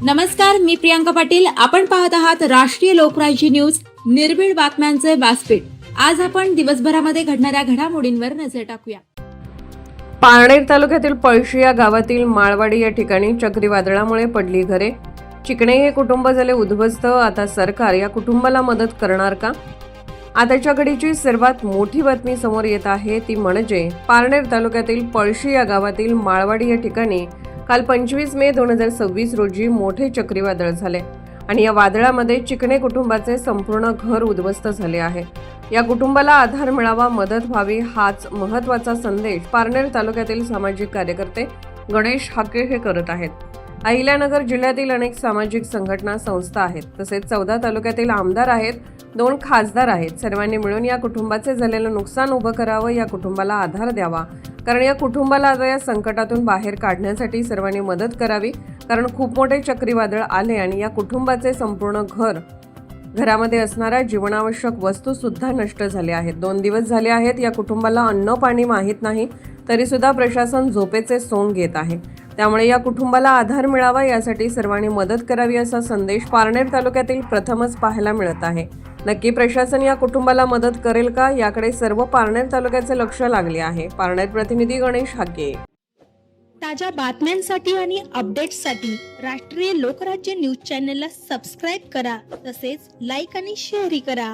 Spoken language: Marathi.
नमस्कार, मी प्रियांका पाटील. आपण पाहत आहात राष्ट्रीय लोकराज्य न्यूज, निर्भीड बातम्यांचे व्यासपीठ. आज आपण दिवसभरामध्ये घडणाऱ्या घडामोडींवर नजर टाकूया. पारनेर तालुक्यातील पळशी या गावातील माळवाडी या ठिकाणी चक्रीवादळामुळे पडली घरे. चिकणे हे कुटुंब झाले उद्ध्वस्त. आता सरकार या कुटुंबाला मदत करणार का? आताच्या घडीची सर्वात मोठी बातमी समोर येत आहे ती म्हणजे पारनेर तालुक्यातील पळशी या गावातील माळवाडी या ठिकाणी काल 25 मे 2026 रोजी मोठे चक्रीवादळ झाले आणि या वादळामध्ये चिकणे कुटुंबाचे संपूर्ण घर उद्ध्वस्त झाले आहे. या कुटुंबाला आधार मिळावा, मदत व्हावी हाच महत्त्वाचा संदेश पारनेर तालुक्यातील सामाजिक कार्यकर्ते गणेश हाके हे करत आहेत. अहिल्यानगर जिल्ह्यातील अनेक सामाजिक संघटना संस्था आहेत, तसेच 14 तालुक्यातील आमदार आहेत, 2 खासदार आहेत. सर्वांनी मिळून या कुटुंबाचे झालेलं नुकसान उभं करावं, या कुटुंबाला आधार द्यावा. कारण या कुटुंबाला आता या संकटातून बाहेर काढण्यासाठी सर्वांनी मदत करावी. कारण खूप मोठे चक्रीवादळ आले आणि या कुटुंबाचे संपूर्ण घरामध्ये असणाऱ्या जीवनावश्यक वस्तू सुद्धा नष्ट झाल्या आहेत. 2 दिवस झाले आहेत या कुटुंबाला अन्न पाणी माहीत नाही, तरी सुद्धा प्रशासन झोपेचे सोंग घेत आहे. त्यामुळे या कुटुंबाला आधार मिळावा यासाठी सर्वांनी मदत करावी असा संदेश पारनेर तालुक्यातील प्रथमच पाहायला मिळत आहे. नक्की प्रशासन या कुटुंबाला मदत करेल का, याकडे सर्व पारनेर तालुक्याचे लक्ष लागले आहे. पारनेर प्रतिनिधी गणेश हाके. ताज्या बातम्यांसाठी आणि अपडेट्ससाठी राष्ट्रीय लोकराज्य न्यूज चॅनलला सबस्क्राईब करा, तसेच लाईक आणि शेअरही करा.